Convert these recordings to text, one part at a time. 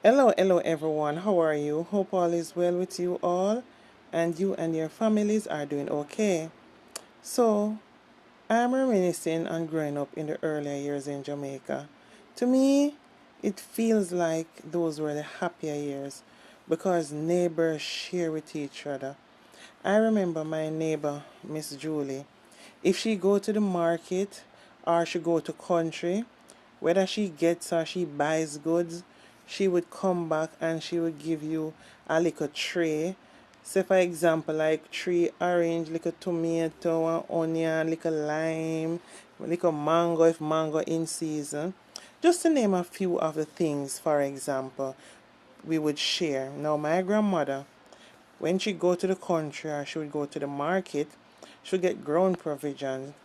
Hello everyone. How are you? Hope all is well with you all and you and your families are doing okay. So, I'm reminiscing on growing up in the earlier years in Jamaica. To me, it feels like those were the happier years because neighbors share with each other. I remember my neighbor, Miss Julie. If she go to the market or she go to country, whether she gets or she buys goods, she would come back and she would give you a little tray. Say for example, like three orange, little tomato, one onion, little lime, little mango if mango in season. Just to name a few of the things, for example, we would share. Now my grandmother, when she go to the country or she would go to the market, she would get ground provisions.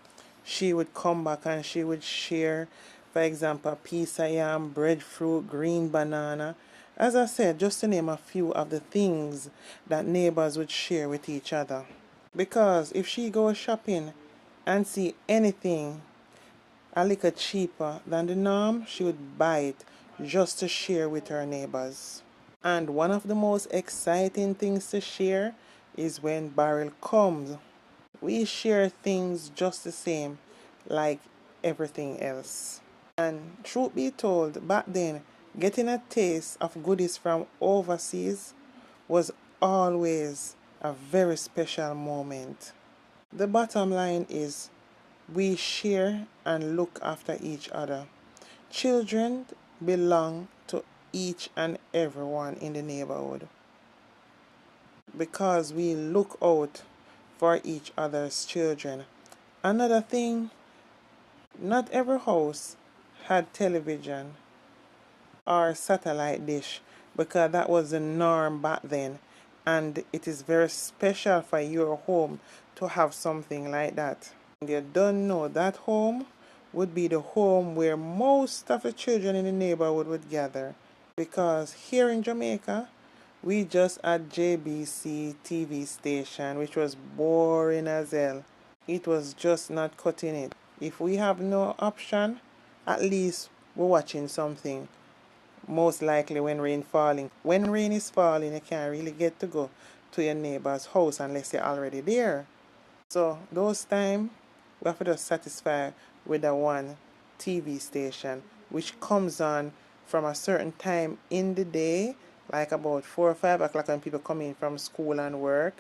She would come back and she would share, for example, a piece of yam, breadfruit, green banana. As I said, just to name a few of the things that neighbors would share with each other. Because if she goes shopping and see anything a little cheaper than the norm, she would buy it just to share with her neighbors. And one of the most exciting things to share is when Burrell comes. We share things just the same like everything else. And truth be told, back then, getting a taste of goodies from overseas was always a very special moment. The bottom line is we share and look after each other. Children belong to each and everyone in the neighborhood because we look out for each other's children. Another thing, not every house had television or satellite dish because that was the norm back then, and it is very special for your home to have something like that. And you don't know that home would be the home where most of the children in the neighborhood would gather because here in Jamaica we just had JBC TV station, which was boring as hell. It was just not cutting it. If we have no option, at least we're watching something. Most likely when rain falling. When rain is falling, you can't really get to go to your neighbor's house unless you're already there. So those time we have to just satisfy with the one TV station which comes on from a certain time in the day, like about 4 or 5 o'clock when people come in from school and work,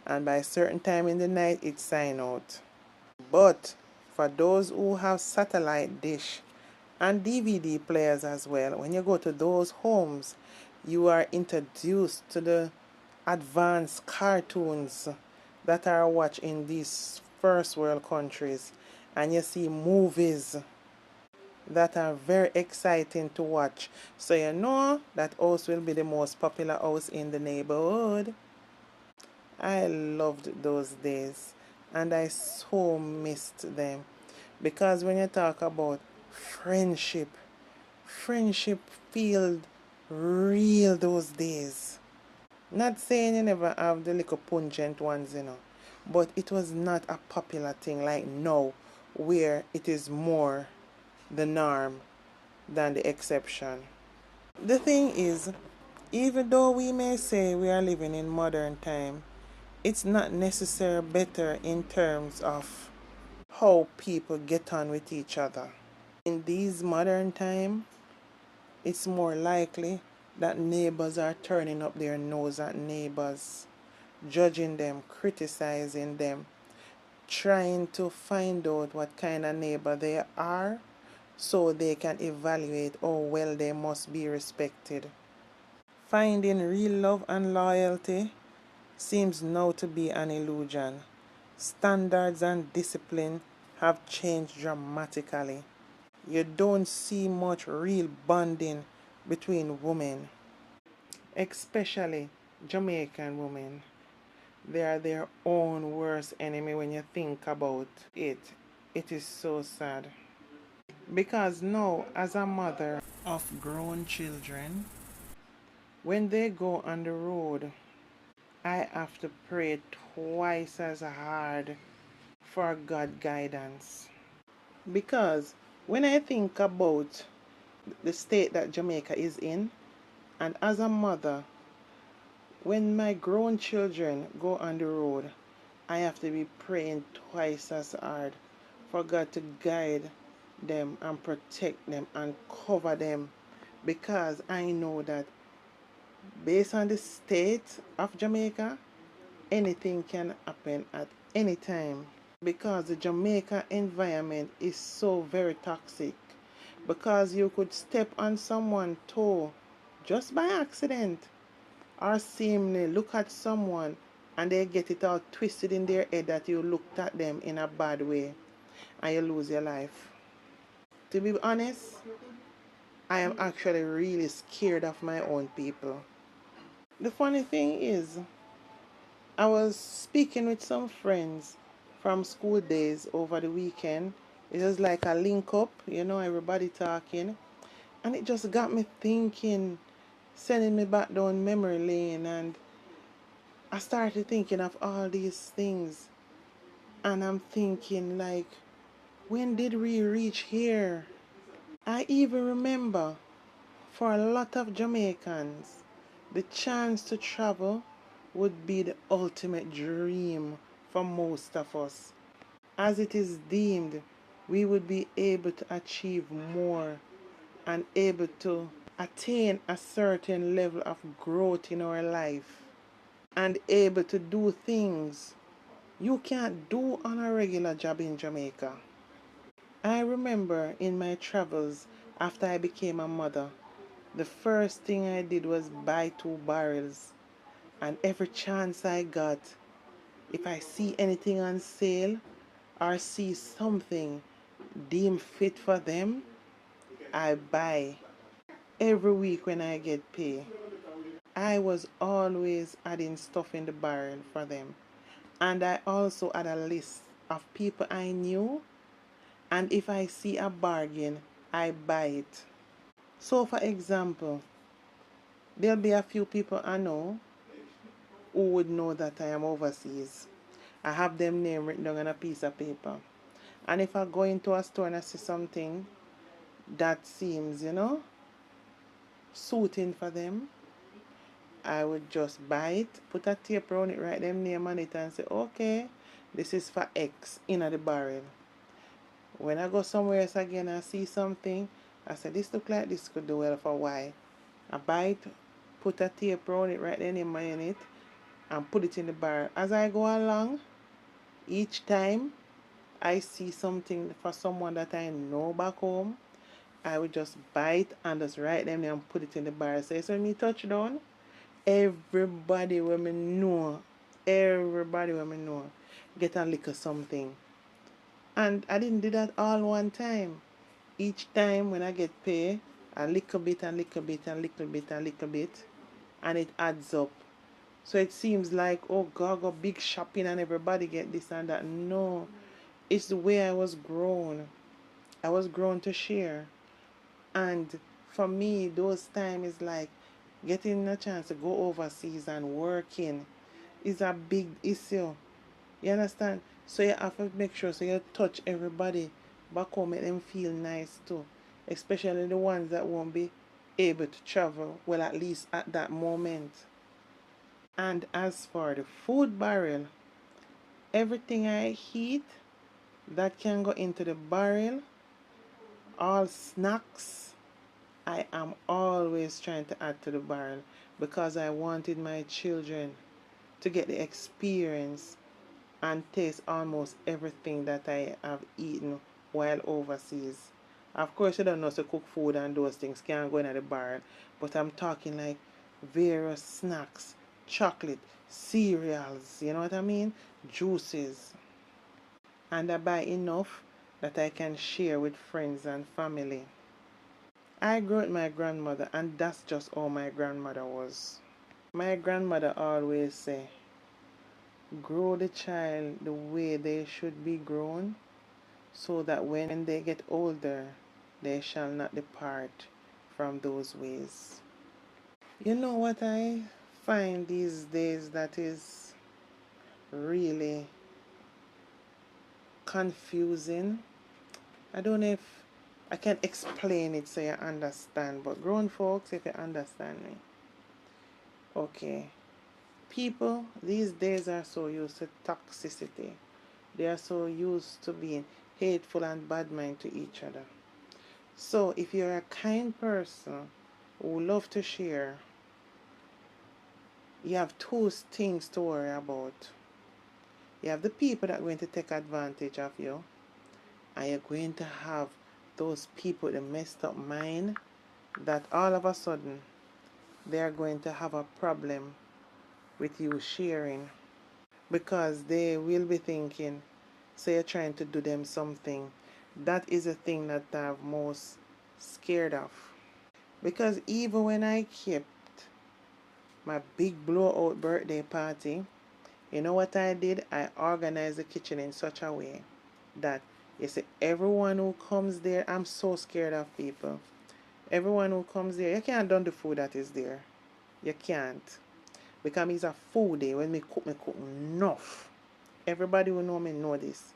and by a certain time in the night it sign out. But for those who have satellite dish and DVD players as well, when you go to those homes, you are introduced to the advanced cartoons that are watched in these first world countries, and you see movies that are very exciting to watch. So you know that house will be the most popular house in the neighborhood. I loved those days and I so missed them because when you talk about friendship, friendship felt real those days. Not saying you never have the little pungent ones, but it was not a popular thing like now, where it is more the norm than the exception. The thing is, even though we may say we are living in modern time, it's not necessarily better in terms of how people get on with each other. In these modern time, it's more likely that neighbors are turning up their nose at neighbors, judging them, criticizing them, trying to find out what kind of neighbor they are so they can evaluate how well they must be respected. Finding real love and loyalty seems now to be an illusion. Standards and discipline have changed dramatically. You don't see much real bonding between women, especially Jamaican women. They are their own worst enemy when you think about it. It is so sad. Because now, as a mother of grown children, when they go on the road, I have to pray twice as hard for God guidance. Because when I think about the state that Jamaica is in, And as a mother, when my grown children go on the road, I have to be praying twice as hard for God to guide them and protect them and cover them, because I know that based on the state of Jamaica, anything can happen at any time, because the Jamaica environment is so very toxic, because you could step on someone's toe just by accident, or seemingly look at someone and they get it all twisted in their head that you looked at them in a bad way and you lose your life. To be honest, I am actually really scared of my own people. The funny thing is, I was speaking with some friends from school days over the weekend. It was like a link up, everybody talking. And it just got me thinking, sending me back down memory lane. And I started thinking of all these things. And I'm thinking, like, when did we reach here? I even remember, for a lot of Jamaicans, the chance to travel would be the ultimate dream for most of us. As it is deemed, we would be able to achieve more and able to attain a certain level of growth in our life and able to do things you can't do on a regular job in Jamaica. I remember in my travels after I became a mother, the first thing I did was buy 2 barrels, and every chance I got, if I see anything on sale or see something deemed fit for them, I buy every week when I get paid. I was always adding stuff in the barrel for them. And I also had a list of people I knew, and if I see a bargain, I buy it. So, for example, there'll be a few people I know who would know that I am overseas. I have them name written down on a piece of paper. And if I go into a store and I see something that seems, suiting for them, I would just buy it, put a tape around it, write them name on it, and say, okay, this is for X in the barrel. When I go somewhere else again and see something, I say, this look like this could do well for Y. I buy it, put a tape around it, write their name on it, and put it in the barrel. As I go along, each time I see something for someone that I know back home, I would just buy it and just write them there and put it in the barrel. So when me touch down, everybody will me know, everybody will me know, get a little something. And I didn't do that all one time. Each time when I get paid, a little bit and little bit and little bit and little bit, and it adds up. So it seems like, oh God, go big shopping and everybody get this and that. No, it's the way I was grown. I was grown to share. And for me, those times is like getting a chance to go overseas and working is a big issue. You understand? So you have to make sure so you touch everybody back home, make them feel nice too. Especially the ones that won't be able to travel, well, at least at that moment. And as for the food barrel, everything I eat that can go into the barrel, all snacks, I am always trying to add to the barrel, because I wanted my children to get the experience and taste almost everything that I have eaten while overseas. Of course, you don't know to cook food and those things can't go in the barrel, but I'm talking like various snacks, chocolate, cereals, you know what I mean? Juices. And I buy enough that I can share with friends and family. I grew with my grandmother, and that's just how my grandmother was. My grandmother always say, grow the child the way they should be grown, so that when they get older, they shall not depart from those ways. You know what I find these days that is really confusing? I don't know if I can explain it so you understand, but grown folks, if you understand me. Okay. People these days are so used to toxicity. They are so used to being hateful and bad mind to each other. So if you're a kind person who love to share, you have two things to worry about. You have the people that are going to take advantage of you, and you're going to have those people with a messed up mind that all of a sudden they are going to have a problem with you sharing because they will be thinking, so you're trying to do them something. That is the thing that I'm most scared of. Because even when I kept my big blowout birthday party, you know what I did? I organized the kitchen in such a way that you see everyone who comes there, I'm so scared of people. Everyone who comes there, you can't done the food that is there. You can't. Because it's a food day. When me cook enough. Everybody will know this.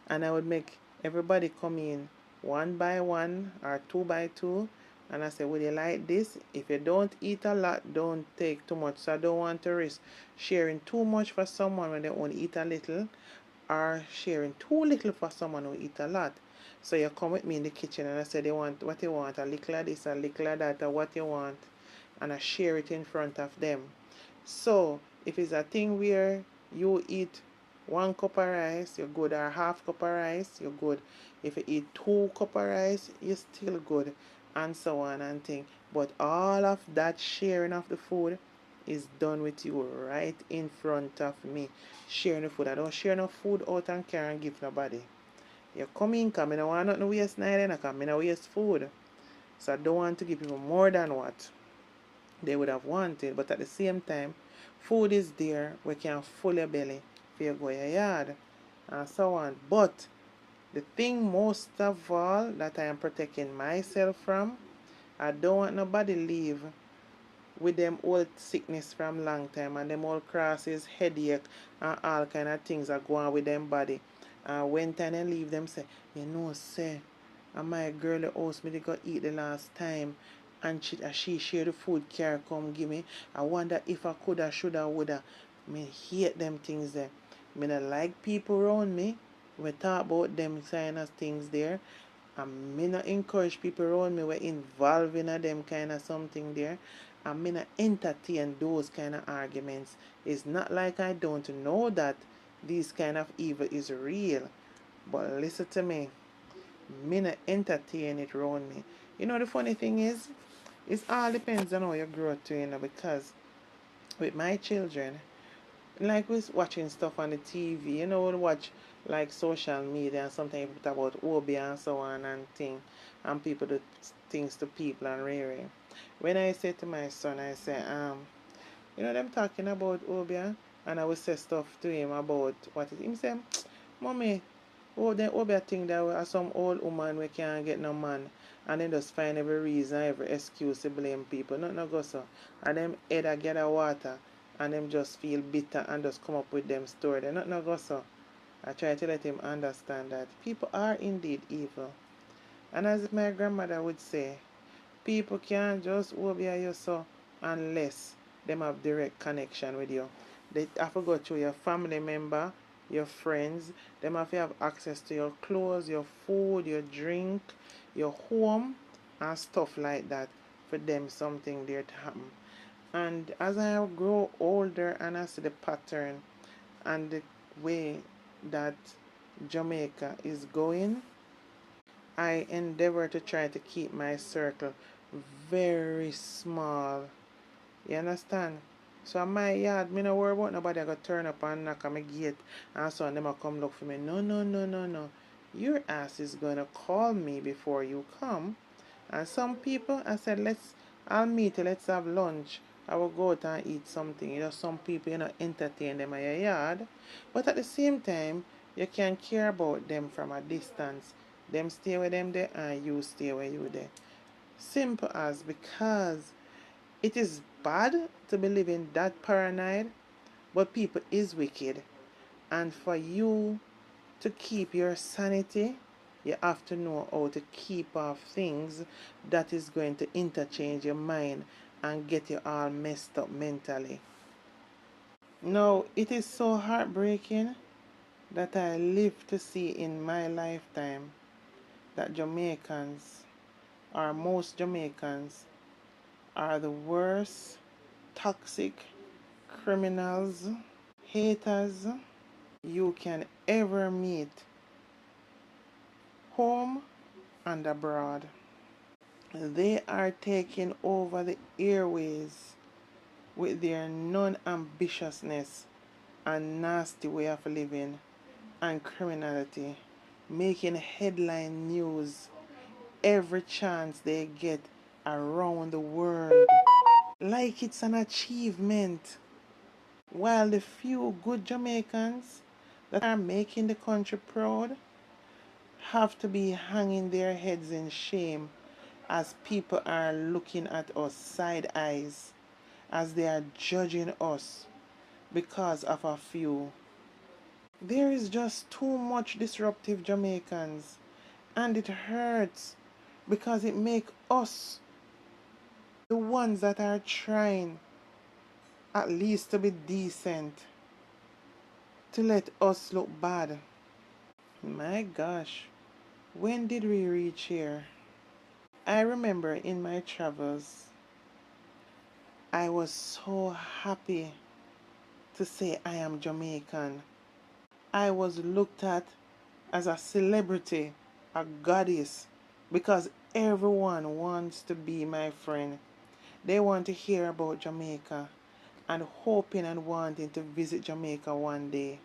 And I would make everybody come in one by one or two by two. And I say, would you like this? If you don't eat a lot, don't take too much. So I don't want to risk sharing too much for someone when they only eat a little, or sharing too little for someone who eat a lot. So you come with me in the kitchen and I say, they want what you want, a little of this, a little of that, or what you want. And I share it in front of them. So if it's a thing where you eat 1 cup of rice, you're good, or half cup of rice, you're good. If you eat 2 cup of rice, you're still good, and so on and thing. But all of that sharing of the food is done with you right in front of me. Sharing the food. I don't share no food out and carry and give nobody. You come in, because I don't want nothing to waste neither, because I don't waste food. So I don't want to give people more than what they would have wanted, but at the same time, food is there we can full your belly for you go your yard and so on. But the thing most of all that I am protecting myself from, I don't want nobody leave with them old sickness from long time and them old crosses, headache and all kind of things are going with them body. And when time they leave them say, you know, say, and my girl the house me they go eat the last time and she share the food care come give me. I wonder if I coulda, shoulda, woulda. Me hate them things there. Me not like people around me. We talk about them kind of things there. And me not encourage people around me we involved in a them kind of something there. And me not entertain those kind of arguments. It's not like I don't know that this kind of evil is real. But listen to me. Me not entertain it around me. You know the funny thing is, it all depends on how you grow up to, you know, because with my children, like we watching stuff on the TV, you know, we watch like social media and sometimes you put about Obi and so on and thing, and people do things to people and rearing. When I say to my son, I say, you know them talking about Obi, and I will say stuff to him about what it him say, mommy, oh then Obi think that we are some old woman we can't get no man, and then just find every reason, every excuse to blame people. Not no go so. And them head a get a water and them just feel bitter and just come up with them story. They not no go so. I try to let him understand that people are indeed evil. And as my grandmother would say, people can't just obey you so unless them have direct connection with you. They have to go through your family member, your friends. Them have to have access to your clothes, your food, your drink, your home, and stuff like that for them something there to happen. And as I grow older and I see the pattern and the way that Jamaica is going, I endeavor to try to keep my circle very small. You understand? So in my yard, me no worry about nobody I go turn up and knock on my gate and so on them a come look for me. No, no, no, no, no. Your ass is gonna call me before you come. And some people I said I'll meet you, let's have lunch. I will go out and eat something. You know, some people you know entertain them in your yard. But at the same time, you can care about them from a distance. Them stay with them there and you stay where you there. Simple as because it is bad to be living that paranoid, but people is wicked. And for you to keep your sanity, You have to know how to keep off things that is going to interchange your mind and get you all messed up mentally. Now, it is so heartbreaking that I live to see in my lifetime that Jamaicans, or most Jamaicans, are the worst toxic criminals, haters you can ever meet, home and abroad. They are taking over the airways with their non-ambitiousness and nasty way of living and criminality, making headline news every chance they get around the world, like it's an achievement, while the few good Jamaicans that are making the country proud have to be hanging their heads in shame as people are looking at us side eyes, as they are judging us because of a few. There is just too much disruptive Jamaicans, and it hurts because it makes us, the ones that are trying at least to be decent, to let us look bad. My gosh, when did we reach here? I remember in my travels, I was so happy to say I am Jamaican. I was looked at as a celebrity, a goddess, because everyone wants to be my friend. They want to hear about Jamaica and hoping and wanting to visit Jamaica one day.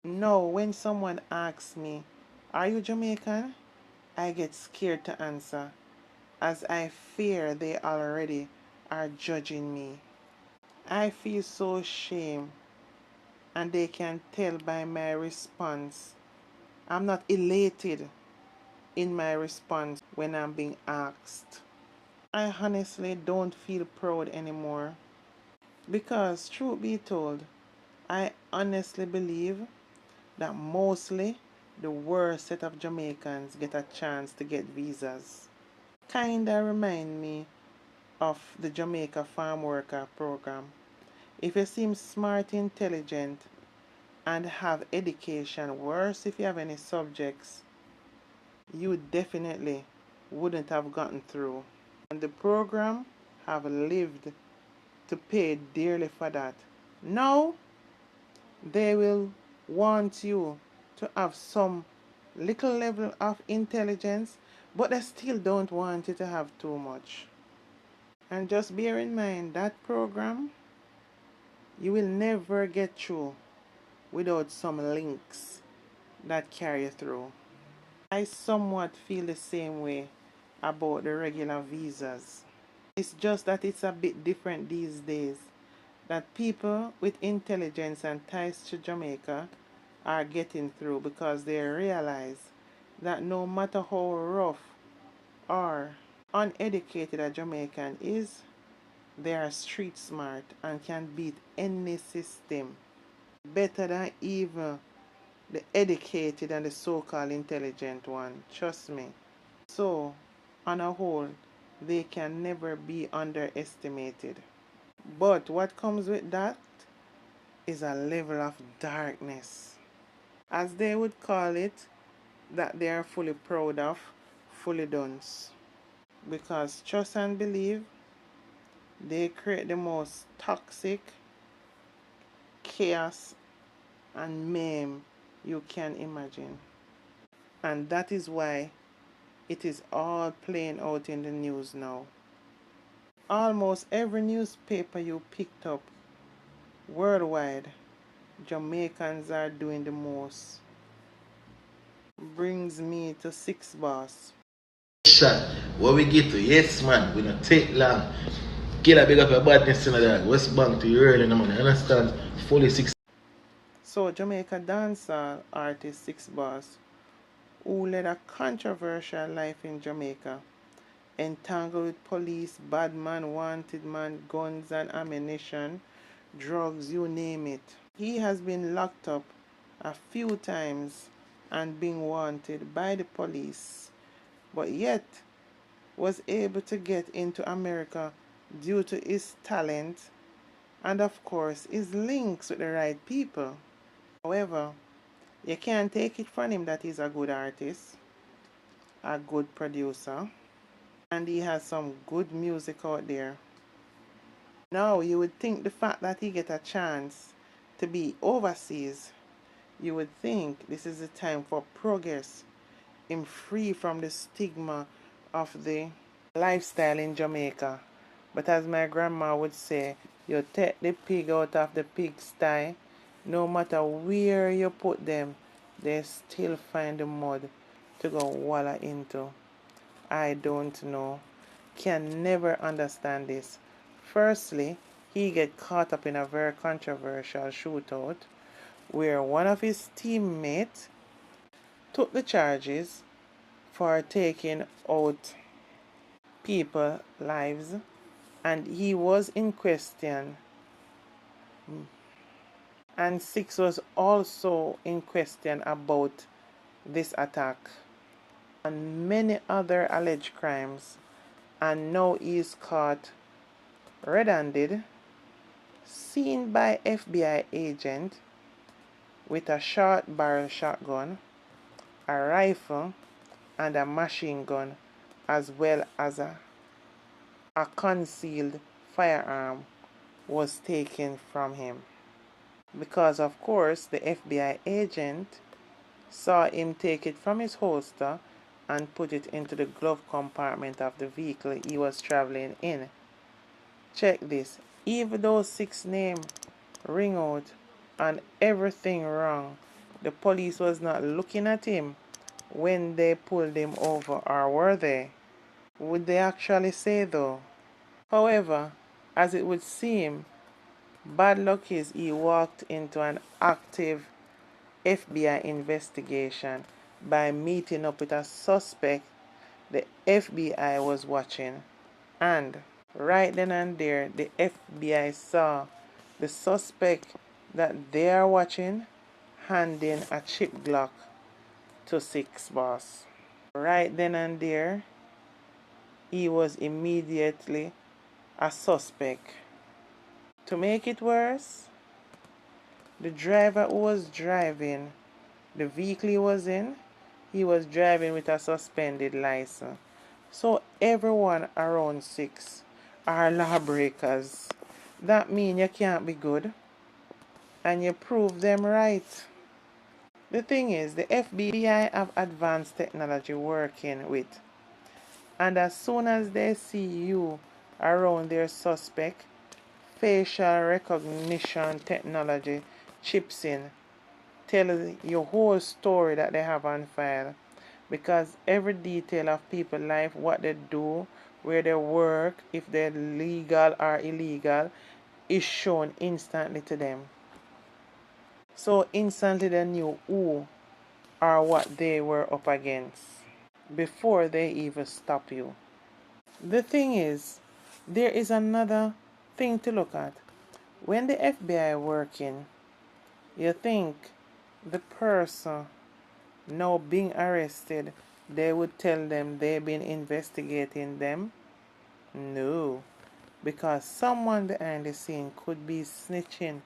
Now, when someone asks me, "Are you Jamaican?" I get scared to answer, as I fear they already are judging me. I feel so ashamed, and they can tell by my response. I'm not elated in my response when I'm being asked. I honestly don't feel proud anymore because, truth be told, I honestly believe that mostly the worst set of Jamaicans get a chance to get visas. Kinda remind me of the Jamaica Farm Worker Program. If you seem smart, intelligent, and have education, worse if you have any subjects, you definitely wouldn't have gotten through. And the program have lived to pay dearly for that. Now they will want you to have some little level of intelligence, but they still don't want you to have too much. And just bear in mind that program, you will never get through without some links that carry you through. I somewhat feel the same way about the regular visas. It's just that it's a bit different these days. That people with intelligence and ties to Jamaica are getting through because they realize that no matter how rough or uneducated a Jamaican is, they are street smart and can beat any system better than even the educated and the so-called intelligent one. Trust me. So, on a whole, they can never be underestimated. But what comes with that is a level of darkness, as they would call it, that they are fully proud of, fully done. Because trust and believe, they create the most toxic chaos and mayhem you can imagine. And that is why it is all playing out in the news now. Almost every newspaper you picked up worldwide, Jamaicans are doing the most. Brings me to Sixx boss. Shot. What we get to? Yes, man. We don't take long. Get a big up your badness in that. West Bank to you early in the morning. Understand? Fully six. So, Jamaica dancehall artist Sixx boss, who led a controversial life in Jamaica, entangled with police, bad man, wanted man, guns and ammunition, drugs, you name it. He has been locked up a few times and being wanted by the police, but yet was able to get into America due to his talent and, of course, his links with the right people. However, you can't take it from him that he's a good artist, a good producer, and he has some good music out there. Now, you would think the fact that he get a chance to be overseas, you would think this is the time for progress, him free from the stigma of the lifestyle in Jamaica. But as my grandma would say, you take the pig out of the pigsty, no matter where you put them, they still find the mud to go wallow into. I don't know. Can never understand this. Firstly, he get caught up in a very controversial shootout where one of his teammates took the charges for taking out people lives, and he was in question, and Sixx was also in question about this attack and many other alleged crimes, and now he is caught red-handed, seen by FBI agent with a short barrel shotgun, a rifle, and a machine gun, as well as a concealed firearm was taken from him. Because, of course, the FBI agent saw him take it from his holster and put it into the glove compartment of the vehicle he was traveling in. Check this. Even though Sixx name ring out and everything wrong, the police was not looking at him when they pulled him over, or were they? Would they actually say though? However, as it would seem, bad luck is he walked into an active FBI investigation by meeting up with a suspect the FBI was watching, and right then and there the FBI saw the suspect that they are watching handing a chip Glock to Sixx boss. Right then and there he was immediately a suspect. To make it worse, the driver who was driving the vehicle he was driving with a suspended license. So everyone around Sixx are lawbreakers. That means you can't be good, and you prove them right. The thing is, the FBI have advanced technology working with, and as soon as they see you around their suspect, facial recognition technology chips in, tell your whole story that they have on file, because every detail of people's life, what they do, where they work, if they're legal or illegal, is shown instantly to them. So instantly they knew who or what they were up against before they even stop you. The thing is, there is another thing to look at. When the FBI working, you think the person now being arrested, they would tell them they've been investigating them? No, because someone behind the scene could be snitching,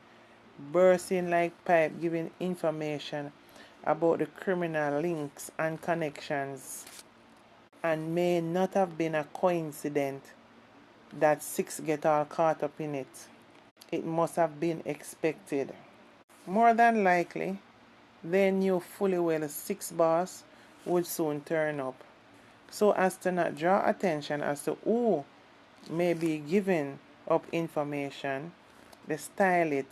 bursting like pipe, giving information about the criminal links and connections, and may not have been a coincidence that Sixx get all caught up in it. It must have been expected. More than likely, they knew fully well Sixx boss would soon turn up, so as to not draw attention as to who may be giving up information, they style it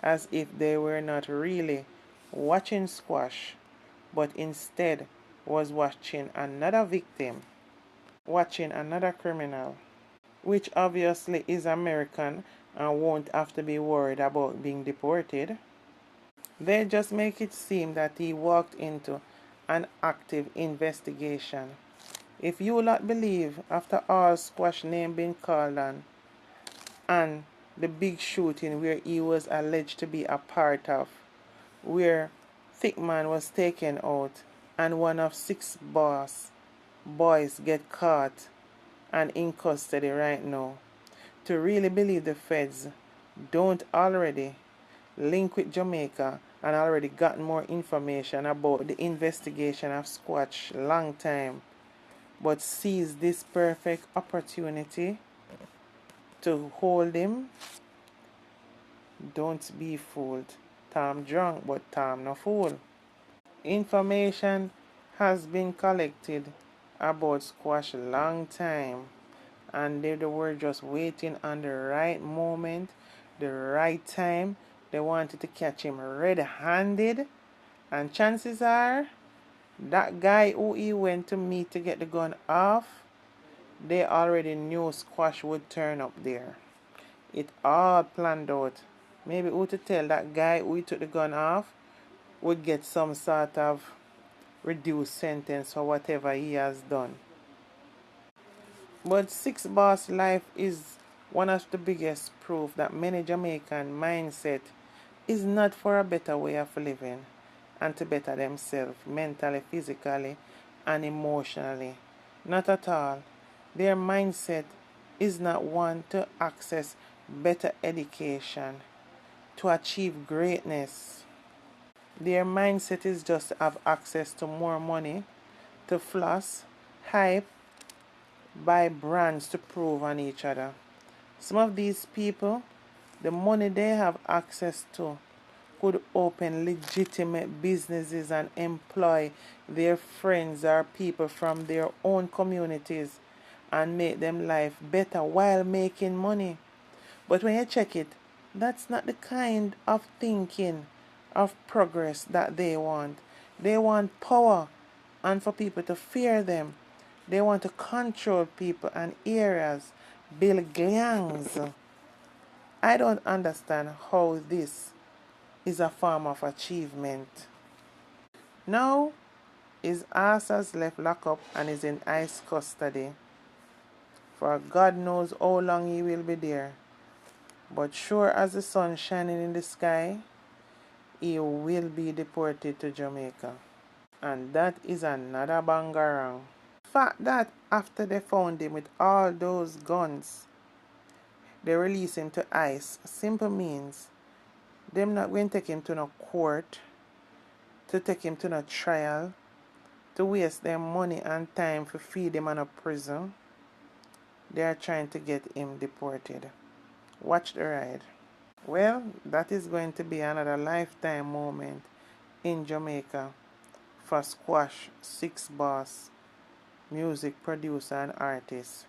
as if they were not really watching squash, but instead was watching another victim, watching another criminal, which obviously is American and won't have to be worried about being deported. They just make it seem that he walked into an active investigation. If you lot believe, after all squash name being called on, and the big shooting where he was alleged to be a part of, where thick man was taken out and one of Sixx boys get caught and in custody right now. To really believe the feds don't already link with Jamaica and already gotten more information about the investigation of Squatch long time, but seize this perfect opportunity to hold him, don't be fooled. Tom drunk, but Tom no fool. Information has been collected about Squash long time, and they were just waiting on the right moment, the right time. They wanted to catch him red-handed, and chances are that guy who he went to meet to get the gun off, they already knew Squash would turn up there. It all planned out. Maybe who to tell that guy who he took the gun off would get some sort of reduced sentence for whatever he has done. But Sixx Boss life is one of the biggest proof that many Jamaican mindset is not for a better way of living and to better themselves mentally, physically, and emotionally. Not at all. Their mindset is not one to access better education, to achieve greatness. Their mindset is just to have access to more money, to floss, hype, buy brands to prove on each other. Some of these people, the money they have access to could open legitimate businesses and employ their friends or people from their own communities and make them life better while making money. But when you check it, that's not the kind of thinking of progress that they want. They want power and for people to fear them. They want to control people and areas, build gangs. I don't understand how this is a form of achievement. Now, his ass has left lockup and is in ICE custody. For God knows how long he will be there. But sure as the sun shining in the sky, he will be deported to Jamaica. And that is another bangarang. Fact that after they found him with all those guns, they release him to ICE simple means them not going to take him to no court, to take him to no trial, to waste their money and time to feed him in a prison. They are trying to get him deported. Watch the ride. Well, that is going to be another lifetime moment in Jamaica for Squash, Sixx Boss, music producer and artist.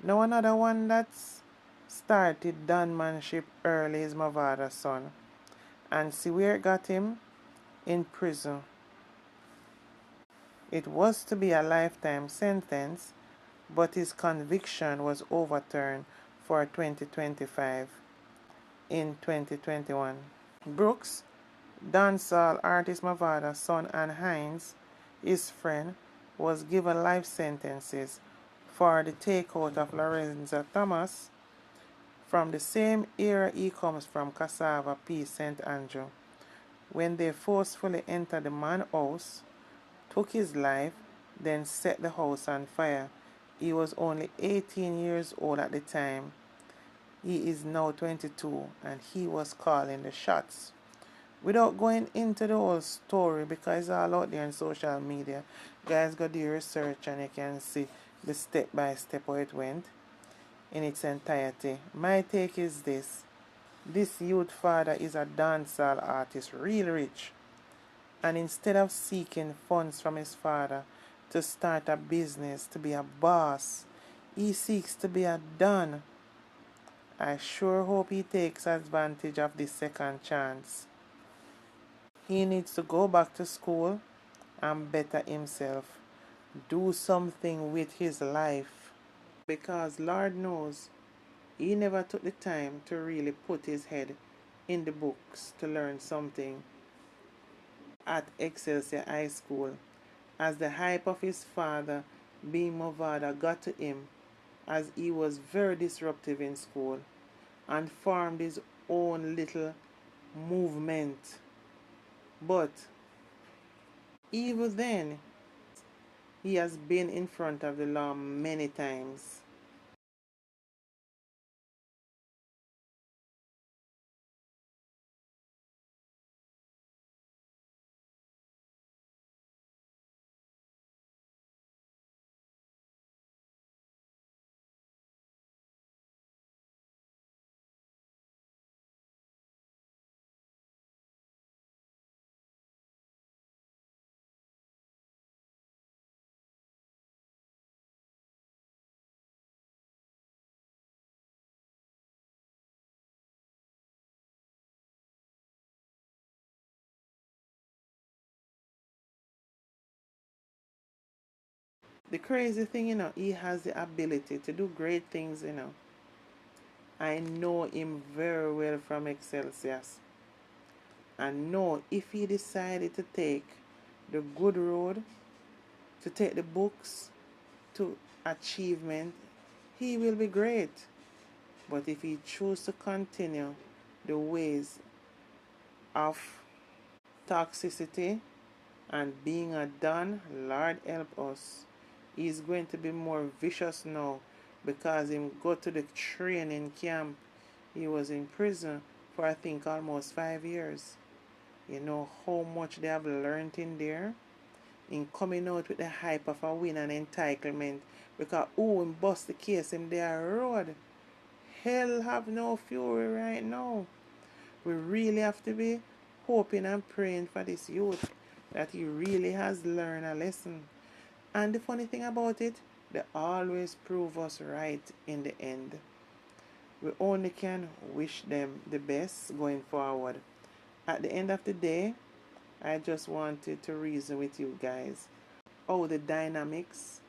Now another one that's started gunmanship early is Movada's son. And see where it got him? In prison. It was to be a lifetime sentence, but his conviction was overturned for 2025 in 2021. Brooks, dancehall artist Movada's son, and Hines, his friend, was given life sentences for the takeout of Lorenzo Thomas. From the same era he comes from, Cassava P. St. Andrew, when they forcefully entered the man's house, took his life, then set the house on fire. He was only 18 years old at the time. He is now 22 and he was calling the shots. Without going into the whole story because it's all out there on social media, guys go do your research and you can see the step by step how it went in its entirety. My take is this. This youth father is a dancehall artist, real rich. And instead of seeking funds from his father to start a business, to be a boss, he seeks to be a don. I sure hope he takes advantage of this second chance. He needs to go back to school and better himself. Do something with his life. Because Lord knows, he never took the time to really put his head in the books to learn something at Excelsior High School, as the hype of his father being Movada got to him, as he was very disruptive in school and formed his own little movement. But Even then, he has been in front of the law many times. The crazy thing, he has the ability to do great things. I know him very well from Excelsior. And know if he decided to take the good road, to take the books to achievement, he will be great. But if he choose to continue the ways of toxicity and being a don, Lord help us. He's going to be more vicious now because him go to the training camp. He was in prison for I think almost 5 years. You know how much they have learned in there? In coming out with the hype of a win and entitlement because him bust the case him there road. Hell have no fury right now. We really have to be hoping and praying for this youth that he really has learned a lesson. And the funny thing about it, they always prove us right in the end. We only can wish them the best going forward. At the end of the day, I just wanted to reason with you guys how the dynamics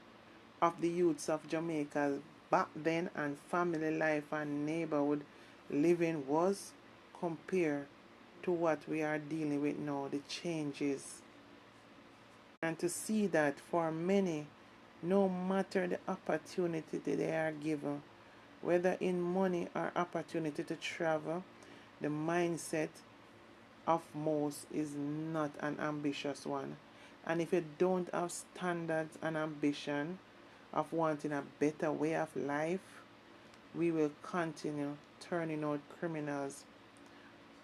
of the youths of Jamaica back then and family life and neighborhood living was compared to what we are dealing with now, the changes. And to see that for many, no matter the opportunity that they are given, whether in money or opportunity to travel, the mindset of most is not an ambitious one. And if you don't have standards and ambition of wanting a better way of life, we will continue turning out criminals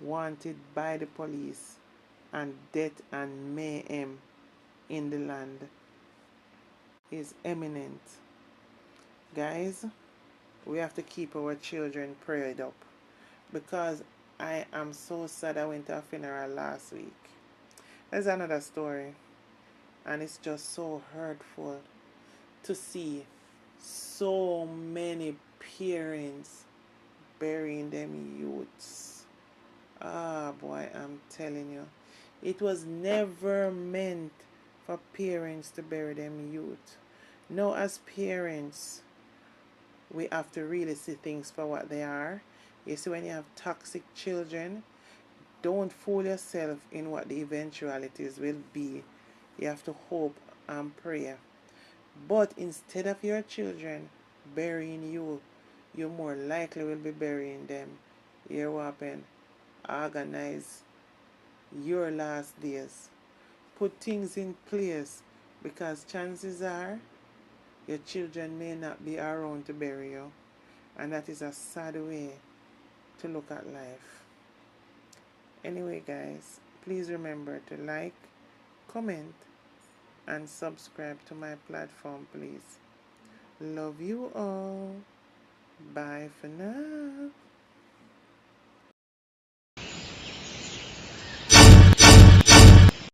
wanted by the police and death and mayhem in the land is imminent. Guys, we have to keep our children prayed up because I am so sad I went to a funeral last week. There's another story, and it's just so hurtful to see so many parents burying them youths. Ah, boy, I'm telling you. It was never meant for parents to bury them youth. No, as parents, we have to really see things for what they are. You see, when you have toxic children, don't fool yourself in what the eventualities will be. You have to hope and pray. But instead of your children burying you, you more likely will be burying them. Hear what happened? Organize your last days. Put things in place because chances are your children may not be around to bury you. And that is a sad way to look at life. Anyway, guys, please remember to like, comment, and subscribe to my platform, please. Love you all. Bye for now.